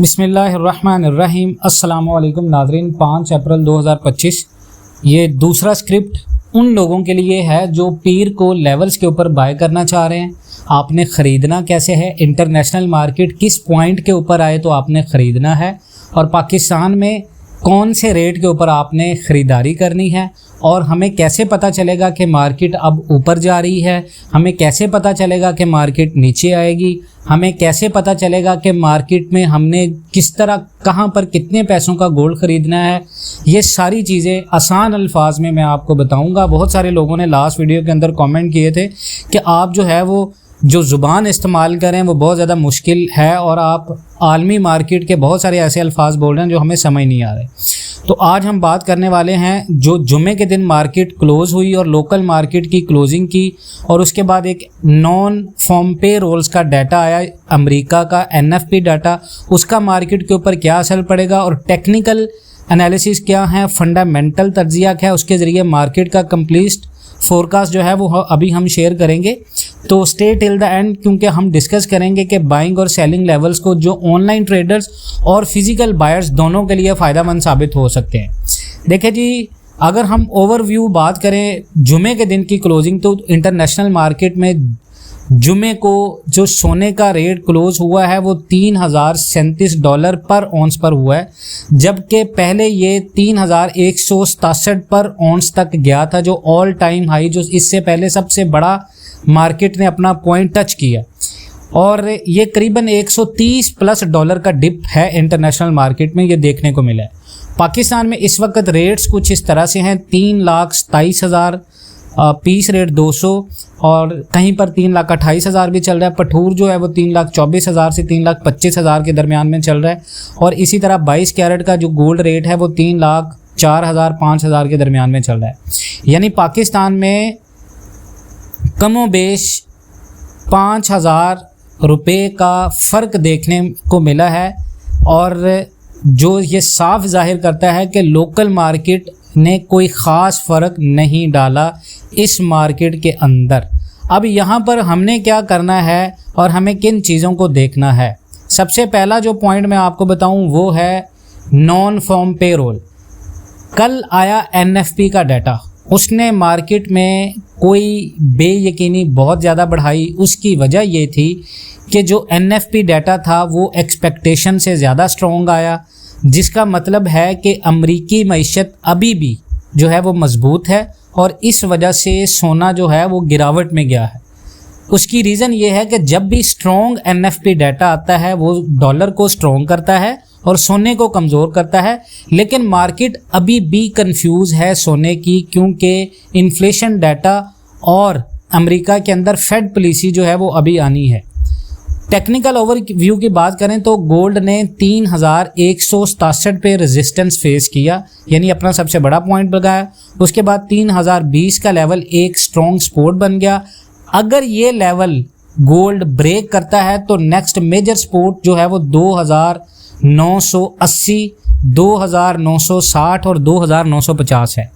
बिस्मिल्लाहिर्रहमानिर्रहीम। अस्सलामुअलैकुम नाज़रीन। 5 अप्रैल 2025। ये दूसरा स्क्रिप्ट उन लोगों के लिए है जो पीर को लेवल्स के ऊपर बाय करना चाह रहे हैं। आपने ख़रीदना कैसे है, इंटरनेशनल मार्केट किस पॉइंट के ऊपर आए तो आपने ख़रीदना है, और पाकिस्तान में कौन से रेट के ऊपर आपने ख़रीदारी करनी है, और हमें कैसे पता चलेगा कि मार्केट अब ऊपर जा रही है, हमें कैसे पता चलेगा कि मार्केट नीचे आएगी, हमें कैसे पता चलेगा कि मार्केट में हमने किस तरह कहां पर कितने पैसों का गोल्ड ख़रीदना है। ये सारी चीज़ें आसान अल्फाज में मैं आपको बताऊंगा। बहुत सारे लोगों ने लास्ट वीडियो के अंदर कमेंट किए थे कि आप जो है वो जो ज़ुबान इस्तेमाल करें वो बहुत ज़्यादा मुश्किल है, और आप आलमी मार्केट के बहुत सारे ऐसे अल्फाज बोल रहे हैं जो हमें समझ नहीं आ रहे। तो आज हम बात करने वाले हैं जो जुमे के दिन मार्केट क्लोज़ हुई और लोकल मार्केट की क्लोजिंग की, और उसके बाद एक नॉन फॉर्म पे रोल्स का डाटा आया अमेरिका का, NFP डाटा, उसका मार्केट के ऊपर क्या असर पड़ेगा, और टेक्निकल एनालिसिस क्या है, फंडामेंटल तज्जिया क्या है, उसके ज़रिए मार्केट का कंप्लीट फोरकास्ट जो है वो अभी हम शेयर करेंगे। तो स्टे टिल द एंड, क्योंकि हम डिस्कस करेंगे कि बाइंग और सेलिंग लेवल्स को जो ऑनलाइन ट्रेडर्स और फिजिकल बायर्स दोनों के लिए फ़ायदेमंद साबित हो सकते हैं। देखिए जी, अगर हम ओवरव्यू बात करें जुमे के दिन की क्लोजिंग, तो इंटरनेशनल मार्केट में जुमे को जो सोने का रेट क्लोज हुआ है वो $3037 पर औंस पर हुआ है, जबकि पहले ये 3167 पर औंस तक गया था, जो ऑल टाइम हाई, जो इससे पहले सबसे बड़ा मार्केट ने अपना पॉइंट टच किया, और ये करीबन $130+ का डिप है इंटरनेशनल मार्केट में, ये देखने को मिला है। पाकिस्तान में इस वक्त रेट्स कुछ इस तरह से हैं, 3,27,000 पीस रेट 200, और कहीं पर 3,28,000 भी चल रहा है। पठूर जो है वो 3,24,000 से 3,25,000 के दरमियान में चल रहा है, और इसी तरह 22 कैरेट का जो गोल्ड रेट है वो 3,04,000 5,000 के दरमियान में चल रहा है। यानी पाकिस्तान में कमो बेश 5,000 रुपये का फ़र्क देखने को मिला है, और जो ये साफ जाहिर करता है कि लोकल मार्केट ने कोई ख़ास फ़र्क नहीं डाला इस मार्केट के अंदर। अब यहाँ पर हमने क्या करना है और हमें किन चीज़ों को देखना है। सबसे पहला जो पॉइंट मैं आपको बताऊँ वो है नॉन फॉर्म पे रोल। कल आया NFP का डाटा, उसने मार्केट में कोई बेयकीनी बहुत ज़्यादा बढ़ाई। उसकी वजह ये थी कि जो NFP डाटा था वो एक्सपेक्टेशन से ज़्यादा स्ट्रॉन्ग आया, जिसका मतलब है कि अमरीकी मईशत अभी भी जो है वो मजबूत है, और इस वजह से सोना जो है वो गिरावट में गया है। उसकी रीज़न ये है कि जब भी स्ट्रॉन्ग NFP डाटा आता है वो डॉलर को स्ट्रॉन्ग करता है और सोने को कमज़ोर करता है। लेकिन मार्केट अभी भी कंफ्यूज है सोने की, क्योंकि इन्फ्लेशन डाटा और अमेरिका के अंदर फेड पॉलिसी जो है वो अभी आनी है। टेक्निकल ओवरव्यू की बात करें तो गोल्ड ने 3,167 पे रेजिस्टेंस फेस किया, यानी अपना सबसे बड़ा पॉइंट लगाया। उसके बाद 3,020 का लेवल एक स्ट्रॉन्ग सपोर्ट बन गया। अगर ये लेवल गोल्ड ब्रेक करता है तो नेक्स्ट मेजर सपोर्ट जो है वो 2,980, 2,960 और 2,950 है।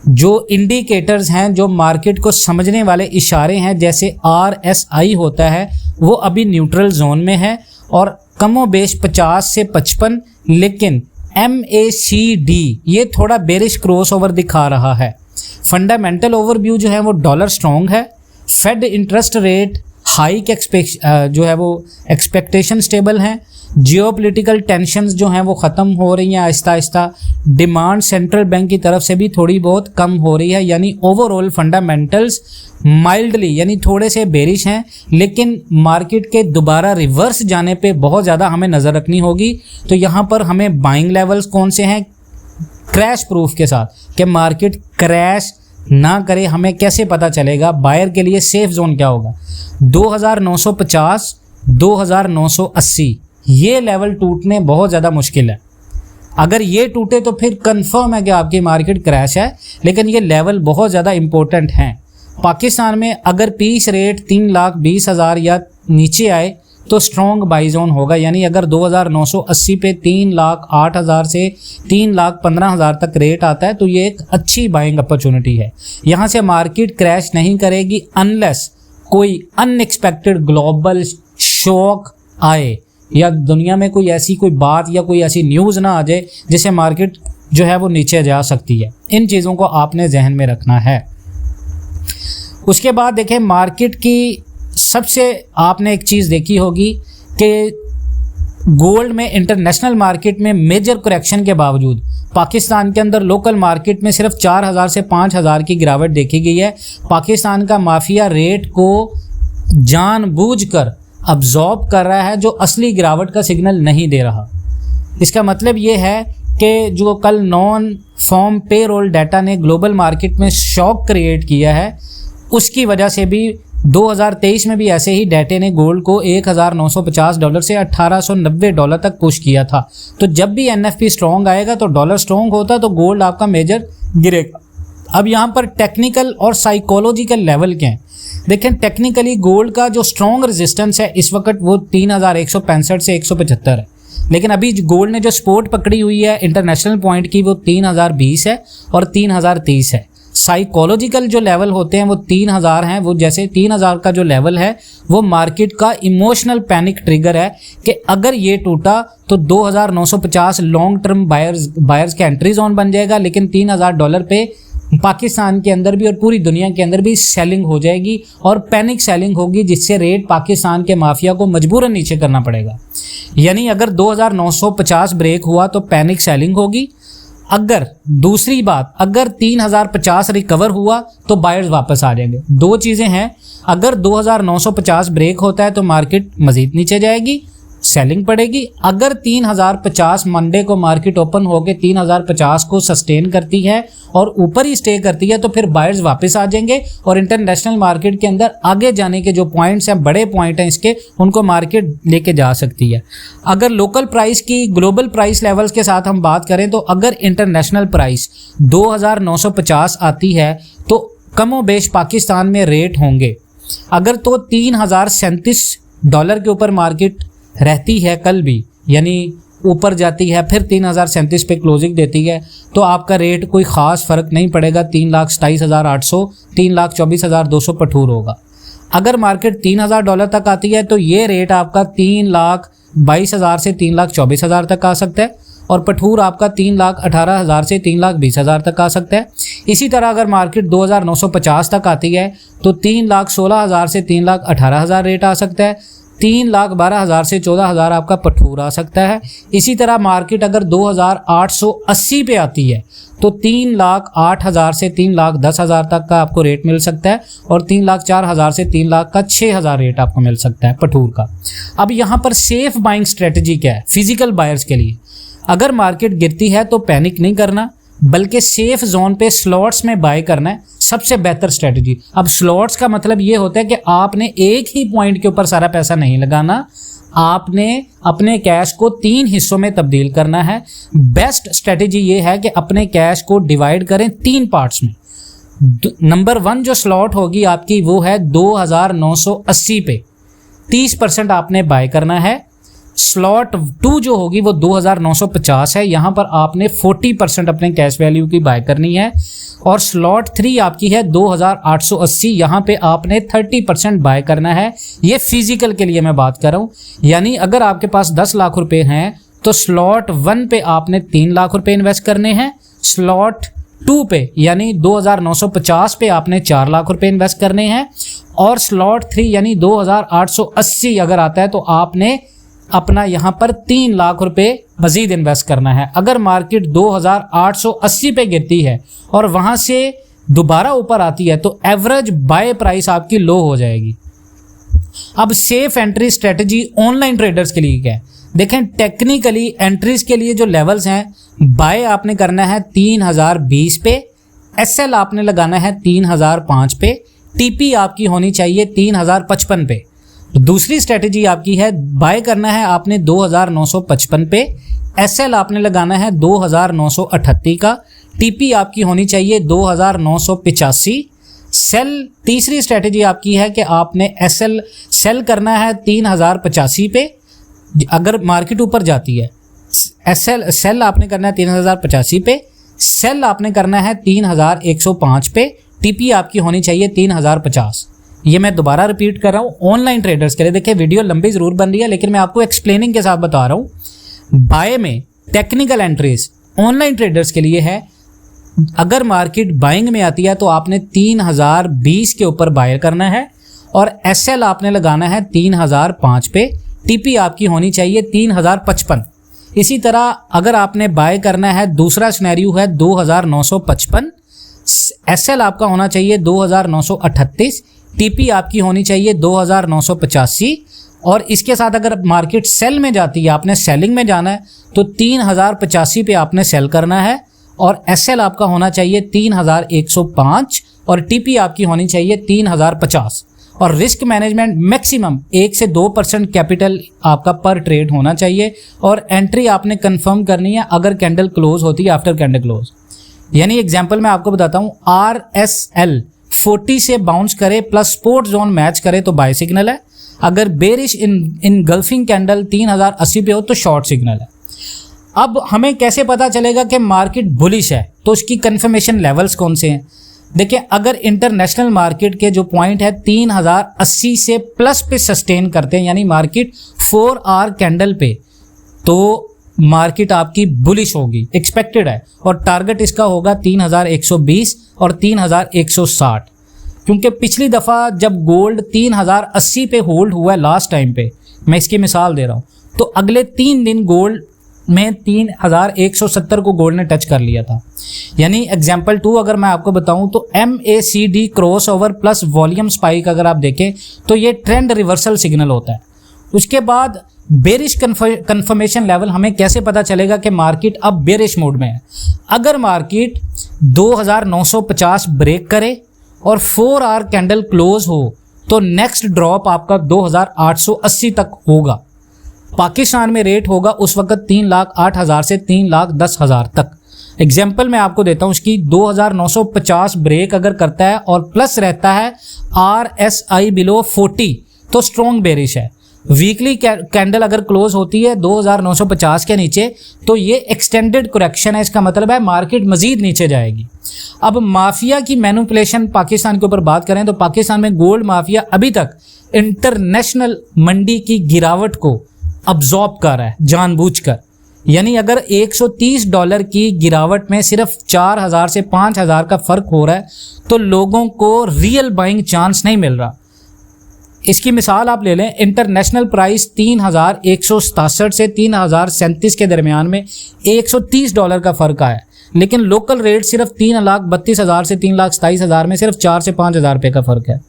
जो इंडिकेटर्स हैं, जो मार्केट को समझने वाले इशारे हैं, जैसे RSI होता है, वो अभी न्यूट्रल जोन में है और कमो बेश 50 से 55, लेकिन MACD ये थोड़ा बेरिश क्रॉसओवर दिखा रहा है। फंडामेंटल ओवरव्यू जो है वो डॉलर स्ट्रॉन्ग है, फेड इंटरेस्ट रेट हाइक जो है वो एक्सपेक्टेशन स्टेबल है, जियोपॉलिटिकल टेंशन्स जो हैं वो ख़त्म हो रही हैं Aahista Aahista, demand central bank की तरफ से भी थोड़ी बहुत कम हो रही है, यानी ओवरऑल फंडामेंटल्स माइल्डली यानी थोड़े से बेरिश हैं। लेकिन मार्केट के दोबारा रिवर्स जाने पे बहुत ज़्यादा हमें नज़र रखनी होगी। तो यहाँ पर हमें बाइंग लेवल्स कौन से हैं क्रैश प्रूफ के साथ, कि मार्केट क्रैश ना करे, हमें कैसे पता चलेगा, बायर के लिए सेफ जोन क्या होगा। 2,950, 2,980 ये लेवल टूटने बहुत ज़्यादा मुश्किल है। अगर ये टूटे तो फिर कंफर्म है कि आपकी मार्केट क्रैश है, लेकिन ये लेवल बहुत ज़्यादा इम्पोर्टेंट हैं। पाकिस्तान में अगर पीस रेट 3,20,000 या नीचे आए तो स्ट्रॉन्ग बाई जोन होगा, यानी अगर 2,980 पे 3,08,000 से 3,15,000 तक रेट आता है तो ये एक अच्छी बाइंग अपॉर्चुनिटी है। यहाँ से मार्केट क्रैश नहीं करेगी अनलेस कोई अनएक्सपेक्टेड ग्लोबल शॉक आए, या दुनिया में कोई ऐसी कोई बात या कोई ऐसी न्यूज़ ना आ जाए जिससे मार्केट जो है वो नीचे जा सकती है। इन चीज़ों को आपने जहन में रखना है। उसके बाद देखें, मार्केट की सबसे आपने एक चीज़ देखी होगी कि गोल्ड में इंटरनेशनल मार्केट में मेजर करेक्शन के बावजूद पाकिस्तान के अंदर लोकल मार्केट में सिर्फ 4000 से 5000 की गिरावट देखी गई है। पाकिस्तान का माफिया रेट को जानबूझकर अब्जॉर्ब कर रहा है, जो असली गिरावट का सिग्नल नहीं दे रहा। इसका मतलब ये है कि जो कल नॉन फॉर्म पेरोल डाटा ने ग्लोबल मार्केट में शॉक क्रिएट किया है, उसकी वजह से भी 2023 में भी ऐसे ही डाटे ने गोल्ड को $1950 से $1890 तक पुश किया था। तो जब भी एनएफपी स्ट्रॉन्ग आएगा तो डॉलर स्ट्रॉन्ग होता तो गोल्ड आपका मेजर गिरेगा। अब यहाँ पर टेक्निकल और साइकोलॉजिकल लेवल क्या हैं? देखें, टेक्निकली गोल्ड का जो स्ट्रॉन्ग रेजिस्टेंस है इस वक्त वो 3165 से 175 है, लेकिन अभी गोल्ड ने जो सपोर्ट पकड़ी हुई है इंटरनेशनल पॉइंट की वो 3020 है और 3030 है। साइकोलॉजिकल जो लेवल होते हैं वो 3000 हैं। वो जैसे 3000 का जो लेवल है वो मार्केट का इमोशनल पैनिक ट्रिगर है कि अगर ये टूटा तो 2950 लॉन्ग टर्म बायर्स का एंट्री जोन बन जाएगा, लेकिन $3000 पे पाकिस्तान के अंदर भी और पूरी दुनिया के अंदर भी सेलिंग हो जाएगी और पैनिक सेलिंग होगी, जिससे रेट पाकिस्तान के माफिया को मजबूरन नीचे करना पड़ेगा। यानी अगर 2950 ब्रेक हुआ तो पैनिक सेलिंग होगी। अगर दूसरी बात, अगर 3050 रिकवर हुआ तो बायर्स वापस आ जाएंगे। दो चीज़ें हैं, अगर 2950 ब्रेक होता है तो मार्केट मजीद नीचे जाएगी, सेलिंग पड़ेगी। अगर 3050 मंडे को मार्केट ओपन होकर 3050 को सस्टेन करती है और ऊपर ही स्टे करती है तो फिर बायर्स वापस आ जाएंगे और इंटरनेशनल मार्केट के अंदर आगे जाने के जो पॉइंट्स हैं, बड़े पॉइंट हैं इसके, उनको मार्केट लेके जा सकती है। अगर लोकल प्राइस की ग्लोबल प्राइस लेवल्स के साथ हम बात करें तो अगर इंटरनेशनल प्राइस 2950 आती है तो कमोबेश पाकिस्तान में रेट होंगे। अगर तो $3037 के ऊपर मार्केट रहती है कल भी, यानी ऊपर जाती है फिर 3037 पे क्लोजिंग देती है, तो आपका रेट कोई ख़ास फ़र्क नहीं पड़ेगा। 3,27,800 3,24,200 पठूर होगा। अगर मार्केट $3000 तक आती है तो ये रेट आपका 3,22,000 से 3,24,000 तक आ सकता है और पठूर आपका 3,18,000 से 3,20,000 तक आ सकता है। इसी तरह अगर मार्केट 2,950 तक आती है तो 3,16,000 से 3,18,000 रेट आ सकता है। 3,12,000 से 14,000 आपका पठूर आ सकता है। इसी तरह मार्केट अगर 2,880 पे आती है तो 3,08,000 से 3,10,000 तक का आपको रेट मिल सकता है और 3,04,000 से 3,06,000 रेट आपको मिल सकता है पठूर का। अब यहाँ पर सेफ बाइंग स्ट्रेटजी क्या है फिजिकल बायर्स के लिए? अगर मार्केट गिरती है तो पैनिक नहीं करना, बल्कि सेफ जोन पे स्लॉट्स में बाय करना है सबसे बेहतर स्ट्रेटजी। अब स्लॉट्स का मतलब ये होता है कि आपने एक ही पॉइंट के ऊपर सारा पैसा नहीं लगाना, आपने अपने कैश को 3 हिस्सों में तब्दील करना है। बेस्ट स्ट्रेटजी ये है कि अपने कैश को डिवाइड करें 3 पार्ट्स में। नंबर 1 जो स्लॉट होगी आपकी वो है 2,980 पे 30% आपने बाय करना है। स्लॉट 2 जो होगी वो 2,950 है, यहाँ पर आपने 40% अपने कैश वैल्यू की बाय करनी है। और स्लॉट 3 आपकी है 2,880, यहाँ पे आपने 30% बाय करना है। ये फिजिकल के लिए मैं बात कर रहा हूँ, यानी अगर आपके पास 10 लाख रुपए हैं तो स्लॉट 1 पे आपने 3 लाख रुपए इन्वेस्ट करने हैं, स्लॉट 2 पे यानी 2,950 पे आपने 4 लाख रुपए इन्वेस्ट करने हैं और स्लॉट 3 यानी 2,880 अगर आता है तो आपने अपना यहाँ पर 3 लाख रुपए मजीद इन्वेस्ट करना है। अगर मार्केट 2,880 पे गिरती है और वहाँ से दोबारा ऊपर आती है तो एवरेज बाय प्राइस आपकी लो हो जाएगी। अब safe entry strategy online traders के लिए क्या है? देखें, टेक्निकली एंट्रीज के लिए जो लेवल्स हैं, बाय आपने करना है 3,020 पे, एसएल आपने लगाना है 3,005 पे, टीपी आपकी होनी चाहिए 3,055 पे। तो दूसरी स्ट्रेटजी आपकी है बाय करना है आपने 2,955 पे, एसएल आपने लगाना है 2,938 का, टीपी आपकी होनी चाहिए 2,985। सेल तीसरी स्ट्रेटजी आपकी है कि आपने एसएल सेल करना है 3,085 पे। अगर मार्केट ऊपर जाती है एसएल सेल आपने करना है 3,085 पे, सेल आपने करना है 3,105 पे, टीपी आपकी होनी चाहिए 3,050। ये मैं दोबारा रिपीट कर रहा हूँ, ऑनलाइन ट्रेडर्स के लिए। देखिए वीडियो लंबी जरूर बन रही है लेकिन मैं आपको एक्सप्लेनिंग के साथ बता रहा हूँ। बाय में टेक्निकल एंट्रीज ऑनलाइन ट्रेडर्स के लिए है। अगर मार्केट बाइंग में आती है तो आपने 3020 के ऊपर बाय करना है और एसएल आपने लगाना है 3005 पे। टीपी आपकी होनी चाहिए 3055। इसी तरह अगर आपने बाय करना है, दूसरा सिनेरियो है 2955, एसएल आपका होना चाहिए 2938, टीपी आपकी होनी चाहिए 2985 और इसके साथ अगर मार्केट सेल में जाती है, आपने सेलिंग में जाना है तो 3085 पे आपने सेल करना है और एसएल आपका होना चाहिए 3105 और टीपी आपकी होनी चाहिए 3050 और रिस्क मैनेजमेंट मैक्सिमम 1 से 2% कैपिटल आपका पर ट्रेड होना चाहिए और एंट्री आपने कंफर्म करनी है अगर कैंडल क्लोज होती है आफ्टर कैंडल क्लोज। यानी एग्जांपल मैं आपको बताता हूँ, आरएसएल 40 से बाउंस करे प्लस सपोर्ट जोन मैच करे तो बाय सिग्नल है। अगर बेरिश इन गल्फिंग कैंडल 3080 पे हो तो शॉर्ट सिग्नल है। अब हमें कैसे पता चलेगा कि मार्केट बुलिश है, तो उसकी कंफर्मेशन लेवल्स कौन से हैं? देखिए अगर इंटरनेशनल मार्केट के जो पॉइंट है 3080 से प्लस पे सस्टेन करते हैं, यानी मार्केट 4 आवर कैंडल पे, तो मार्केट आपकी बुलिश होगी, एक्सपेक्टेड है। और टारगेट इसका होगा 3120 और 3160, क्योंकि पिछली दफ़ा जब गोल्ड 3080 पे होल्ड हुआ है लास्ट टाइम पे, मैं इसकी मिसाल दे रहा हूँ, तो अगले 3 दिन गोल्ड में 3170 को गोल्ड ने टच कर लिया था। यानी एग्जाम्पल 2 अगर मैं आपको बताऊं तो MACD cross over plus volume spike अगर आप देखें तो ये ट्रेंड रिवर्सल सिग्नल होता है। उसके बाद बेरिश कंफर्मेशन लेवल हमें कैसे पता चलेगा कि मार्केट अब बेरिश मोड में है? अगर मार्केट 2950 ब्रेक करे और 4 आवर कैंडल क्लोज हो तो नेक्स्ट ड्रॉप आपका 2880 तक होगा। पाकिस्तान में रेट होगा उस वक्त 3,08,000 से 3,10,000 तक। एग्जाम्पल मैं आपको देता हूँ उसकी, 2950 ब्रेक अगर करता है और प्लस रहता है RSI बिलो 40 तो स्ट्रॉन्ग बेरिश है। वीकली कैंडल अगर क्लोज होती है 2950 के नीचे तो ये एक्सटेंडेड करेक्शन है, इसका मतलब है मार्केट मजीद नीचे जाएगी। अब माफिया की मैनिपुलेशन पाकिस्तान के ऊपर बात करें तो पाकिस्तान में गोल्ड माफिया अभी तक इंटरनेशनल मंडी की गिरावट को अब्जॉर्ब कर रहा है जानबूझकर। यानी अगर $130 की गिरावट में सिर्फ 4000 से 5000 का फर्क हो रहा है तो लोगों को रियल बाइंग चांस नहीं मिल रहा। इसकी मिसाल आप ले लें, इंटरनेशनल प्राइस 3167 से 3037 के दरमियान में $130 का फर्क आया, लेकिन लोकल रेट सिर्फ 3,32,000 से 3,27,000 में सिर्फ 4 से 5,000 रुपये का फर्क है।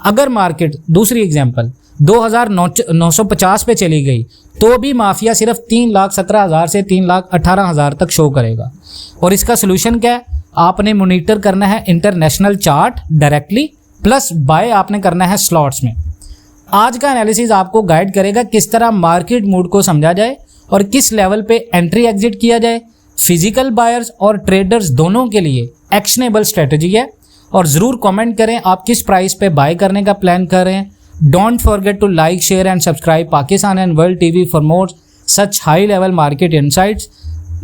अगर मार्केट, दूसरी एग्जांपल, 2,950 पे चली गई तो भी माफिया सिर्फ 3,17,000 से 3,18,000 तक शो करेगा। और इसका सोल्यूशन क्या है? आपने मॉनिटर करना है international chart directly, plus by आपने करना है स्लॉट्स में। आज का एनालिसिस आपको गाइड करेगा किस तरह मार्केट मूड को समझा जाए और किस लेवल पे एंट्री एग्जिट किया जाए। फिजिकल बायर्स और ट्रेडर्स दोनों के लिए एक्शनेबल स्ट्रेटजी है। और ज़रूर कमेंट करें आप किस प्राइस पे बाय करने का प्लान कर रहे हैं। Don't forget to like, share and subscribe Pakistan and world TV for more such high level market insights.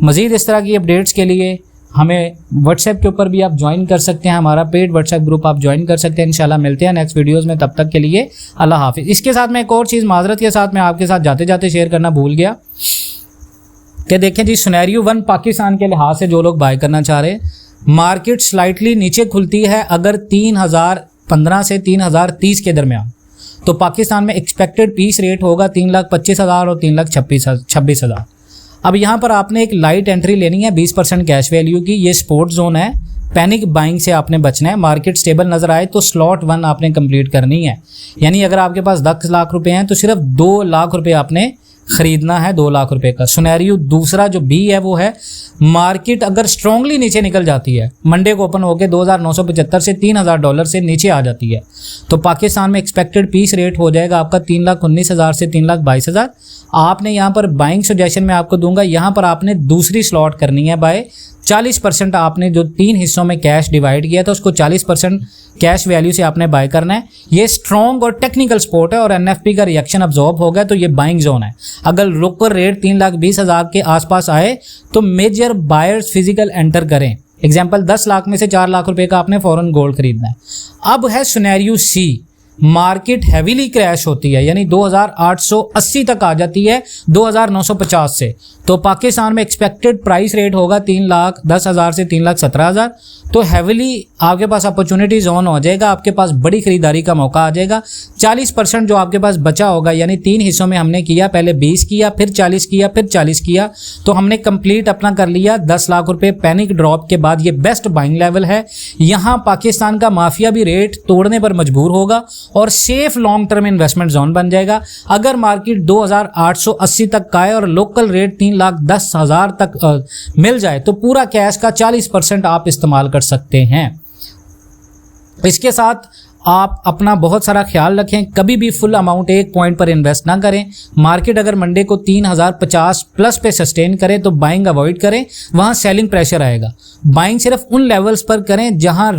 मज़ीद इस तरह की अपडेट्स के लिए हमें व्हाट्सएप के ऊपर भी आप ज्वाइन कर सकते हैं, हमारा पेड व्हाट्सएप ग्रुप आप ज्वाइन कर सकते हैं। इंशाल्लाह मिलते हैं नेक्स्ट वीडियोस में, तब तक के लिए अल्लाह हाफिज़। इसके साथ मैं एक और चीज़ माजरत के साथ मैं आपके साथ जाते जाते शेयर करना भूल गया कि देखें जी, सिनेरियो 1 पाकिस्तान के लिहाज से जो लोग बाय करना चाह रहे हैं, मार्केट स्लाइटली नीचे खुलती है अगर 3015 से 3030 के दरमियान, तो पाकिस्तान में एक्सपेक्टेड पीस रेट होगा 3,25,000 और 3,26,000। अब यहाँ पर आपने एक लाइट एंट्री लेनी है 20% कैश वैल्यू की। ये स्पोर्ट जोन है, पैनिक बाइंग से आपने बचना है। मार्केट स्टेबल नजर आए तो स्लॉट 1 आपने कंप्लीट करनी है। यानी अगर आपके पास 10 लाख रुपए हैं तो सिर्फ 2 लाख रुपए आपने खरीदना है, 2 लाख रुपए का। सिनेरियो दूसरा जो बी है वो है, मार्केट अगर स्ट्रांगली नीचे निकल जाती है, मंडे को ओपन होकर 2,975 से $3,000 से नीचे आ जाती है, तो पाकिस्तान में एक्सपेक्टेड पीस रेट हो जाएगा आपका 3,19,000 से 3,22,000। आपने यहाँ पर बाइंग सजेशन मैं आपको दूंगा, यहाँ पर आपने दूसरी स्लॉट करनी है बाय। 40% आपने जो 3 हिस्सों में कैश डिवाइड किया था उसको 40% कैश वैल्यू से आपने बाय करना है। ये स्ट्रॉन्ग और टेक्निकल सपोर्ट है और एनएफपी का रिएक्शन अब्जॉर्ब हो गया तो ये बाइंग जोन है। अगर लोकल रेट 3,20,000 के आसपास आए तो मेजर बायर्स फिजिकल एंटर करें। एग्जाम्पल 10 लाख में से 4 लाख रुपए का आपने फॉरेन गोल्ड खरीदना है। अब है सिनेरियो सी, मार्केट हैवीली क्रैश होती है, यानी 2880 तक आ जाती है 2950 से, तो पाकिस्तान में एक्सपेक्टेड प्राइस रेट होगा 3,10,000 से 3,17,000। तो हैवीली आपके पास अपॉर्चुनिटी जोन हो जाएगा, आपके पास बड़ी खरीदारी का मौका आ जाएगा। 40% जो आपके पास बचा होगा, यानी 3 हिस्सों में हमने किया, पहले 20 किया, फिर 40 किया, फिर 40 किया, तो हमने कंप्लीट अपना कर लिया 10 लाख रुपए पैनिक ड्रॉप के बाद। ये बेस्ट बाइंग लेवल है। यहाँ पाकिस्तान का माफिया भी रेट तोड़ने पर मजबूर होगा और safe long term investment zone बन जाएगा। अगर मार्केट 2880 तक का है और लोकल रेट 3,10,000 तक मिल जाए तो पूरा कैश का 40% आप इस्तेमाल कर सकते हैं। इसके साथ आप अपना बहुत सारा ख्याल रखें, कभी भी फुल अमाउंट एक पॉइंट पर इन्वेस्ट ना करें। मार्केट अगर मंडे को 3050 प्लस पे सस्टेन करे तो बाइंग अवॉइड करें, वहां सेलिंग प्रेशर आएगा। बाइंग सिर्फ उन लेवल्स पर करें जहां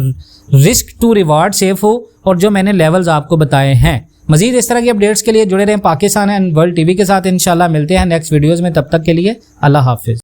रिस्क टू रिवार्ड सेफ हो और जो मैंने लेवल्स आपको बताए हैं। मजीद इस तरह की अपडेट्स के लिए जुड़े रहें पाकिस्तान एंड वर्ल्ड टीवी के साथ। इंशाल्लाह मिलते हैं नेक्स्ट वीडियोस में, तब तक के लिए अल्लाह हाफिज।